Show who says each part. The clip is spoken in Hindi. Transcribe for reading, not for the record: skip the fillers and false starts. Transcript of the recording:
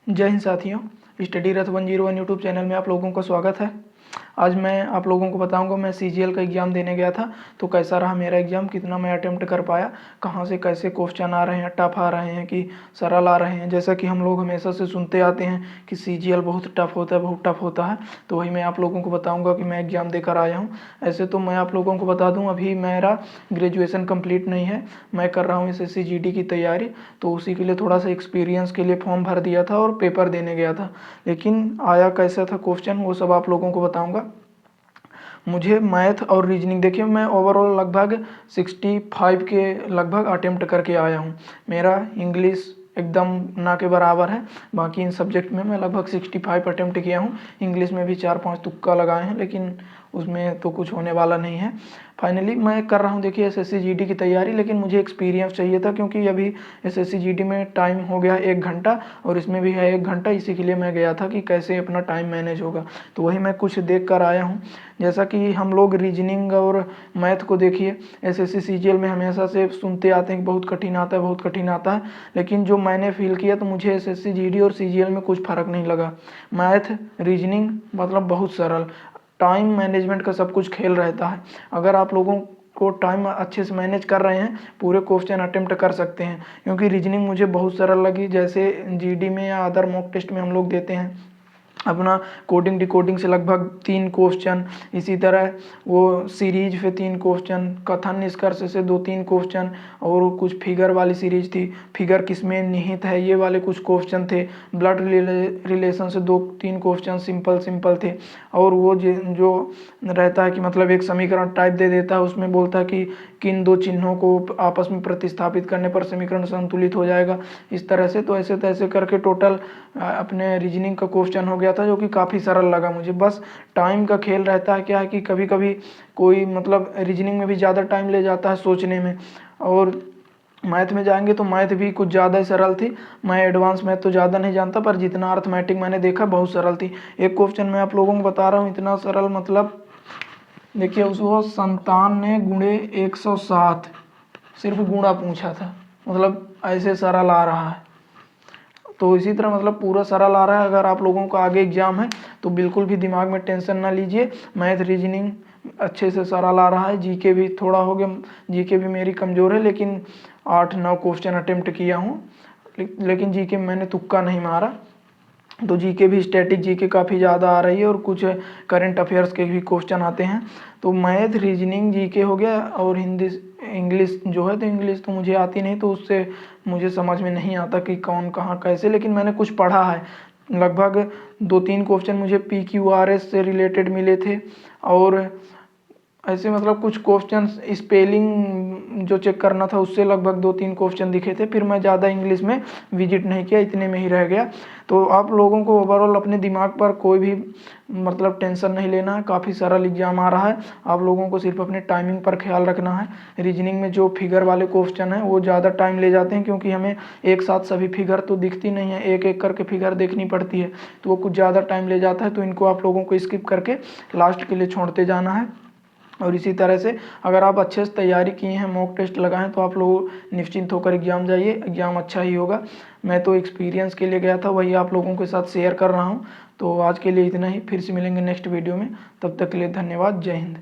Speaker 1: जय हिंद साथियों, स्टडी रथ 101 यूट्यूब चैनल में आप लोगों का स्वागत है। आज मैं आप लोगों को बताऊंगा मैं सीजीएल का एग्ज़ाम देने गया था तो कैसा रहा मेरा एग्ज़ाम, कितना मैं अटेम्प्ट कर पाया, कहां से कैसे क्वेश्चन आ रहे हैं, टफ आ रहे हैं कि सरल आ रहे हैं। जैसा कि हम लोग हमेशा से सुनते आते हैं कि सीजीएल बहुत टफ होता है, बहुत टफ होता है, तो वही मैं आप लोगों को बताऊँगा कि मैं एग्ज़ाम देकर आया हूँ। ऐसे तो मैं आप लोगों को बता दूँ, अभी मेरा ग्रेजुएशन कम्प्लीट नहीं है, मैं कर रहा हूँ SSC GD की तैयारी, तो उसी के लिए थोड़ा सा एक्सपीरियंस के लिए फॉर्म भर दिया था और पेपर देने गया था। लेकिन आया कैसा था क्वेश्चन वो सब आप लोगों को बताऊंगा। मुझे मैथ और रीजनिंग, देखिए मैं ओवरऑल लगभग 65 के लगभग अटेम्प्ट करके आया हूँ। मेरा इंग्लिश एकदम ना के बराबर है, बाकी इन सब्जेक्ट में मैं लगभग 65 अटेम्प्ट किया हूँ। इंग्लिश में भी 4-5 तुक्का लगाए हैं, लेकिन उसमें तो कुछ होने वाला नहीं है। फाइनली मैं कर रहा हूँ देखिए SSC GD की तैयारी, लेकिन मुझे एक्सपीरियंस चाहिए था क्योंकि अभी SSC GD में टाइम हो गया 1 घंटा और इसमें भी है 1 घंटा। इसी के लिए मैं गया था कि कैसे अपना टाइम मैनेज होगा, तो वही मैं कुछ देख कर आया हूँ। जैसा कि हम लोग रीजनिंग और मैथ को देखिए SSC CGL में हमेशा से सुनते आते हैं कि बहुत कठिन आता है, बहुत कठिन आता है, लेकिन जो मैंने फील किया तो मुझे SSC GD और CGL में कुछ फ़र्क नहीं लगा। मैथ रीजनिंग मतलब बहुत सरल, टाइम मैनेजमेंट का सब कुछ खेल रहता है। अगर आप लोगों को टाइम अच्छे से मैनेज कर रहे हैं, पूरे क्वेश्चन अटेम्प्ट कर सकते हैं। क्योंकि रीजनिंग मुझे बहुत सरल लगी, जैसे GD में या अदर मॉक टेस्ट में हम लोग देते हैं अपना कोडिंग डिकोडिंग से लगभग 3 क्वेश्चन, इसी तरह वो सीरीज पे 3 क्वेश्चन, कथन निष्कर्ष से 2-3 क्वेश्चन, और कुछ फिगर वाली सीरीज थी, फिगर किसमें निहित है ये वाले कुछ क्वेश्चन थे, ब्लड रिलेशन से 2-3 क्वेश्चन सिंपल थे। और वो जो रहता है कि मतलब एक समीकरण टाइप दे देता है, उसमें बोलता है कि किन 2 चिन्हों को आपस में प्रतिस्थापित करने पर समीकरण संतुलित हो जाएगा, इस तरह से। तो ऐसे तैसे करके टोटल अपने रीजनिंग का क्वेश्चन हो गया था, जो कि काफ़ी सरल लगा मुझे। बस टाइम का खेल रहता है, क्या है कि कभी कभी कोई मतलब रीजनिंग में भी ज़्यादा टाइम ले जाता है सोचने में, और मैथ में जाएंगे तो मैथ भी कुछ ज़्यादा ही सरल थी। मैं एडवांस मैथ तो ज़्यादा नहीं जानता, पर जितना अर्थमेटिक मैंने देखा बहुत सरल थी। एक क्वेश्चन मैं आप लोगों को बता रहा हूँ, इतना सरल, मतलब देखिए उसको संतान ने गुणे 107 सिर्फ गुणा पूछा था, मतलब ऐसे सरल आ रहा है। तो इसी तरह मतलब पूरा सरल आ रहा है। अगर आप लोगों का आगे एग्जाम है तो बिल्कुल भी दिमाग में टेंशन ना लीजिए, मैथ रीजनिंग अच्छे से सरल आ रहा है। जीके भी थोड़ा हो गया, जीके भी मेरी कमज़ोर है, लेकिन 8-9 क्वेश्चन अटेम्प्ट किया हूँ, लेकिन जीके में मैंने तुक्का नहीं मारा। तो जीके भी स्टैटिक जीके काफ़ी ज़्यादा आ रही है, और कुछ करंट अफेयर्स के भी क्वेश्चन आते हैं। तो मैथ रीजनिंग जीके हो गया, और हिंदी इंग्लिश जो है, तो इंग्लिश तो मुझे आती नहीं, तो उससे मुझे समझ में नहीं आता कि कौन कहाँ कैसे, लेकिन मैंने कुछ पढ़ा है। लगभग 2-3 क्वेश्चन मुझे PQRS से रिलेटेड मिले थे, और ऐसे मतलब कुछ क्वेश्चन स्पेलिंग जो चेक करना था उससे लगभग 2-3 क्वेश्चन दिखे थे। फिर मैं ज़्यादा इंग्लिश में विजिट नहीं किया, इतने में ही रह गया। तो आप लोगों को ओवरऑल अपने दिमाग पर कोई भी मतलब टेंशन नहीं लेना है, काफ़ी सरल एग्जाम आ रहा है। आप लोगों को सिर्फ अपने टाइमिंग पर ख्याल रखना है। रीजनिंग में जो फिगर वाले क्वेश्चन हैं वो ज़्यादा टाइम ले जाते हैं, क्योंकि हमें एक साथ सभी फिगर तो दिखती नहीं है, एक एक करके फिगर देखनी पड़ती है, तो वो कुछ ज़्यादा टाइम ले जाता है। तो इनको आप लोगों को स्किप करके लास्ट के लिए छोड़ते जाना है। और इसी तरह से अगर आप अच्छे से तैयारी किए हैं, मॉक टेस्ट लगाएं, तो आप लोग निश्चिंत होकर एग्ज़ाम जाइए, एग्ज़ाम अच्छा ही होगा। मैं तो एक्सपीरियंस के लिए गया था, वही आप लोगों के साथ शेयर कर रहा हूं। तो आज के लिए इतना ही, फिर से मिलेंगे नेक्स्ट वीडियो में, तब तक के लिए धन्यवाद। जय हिंद।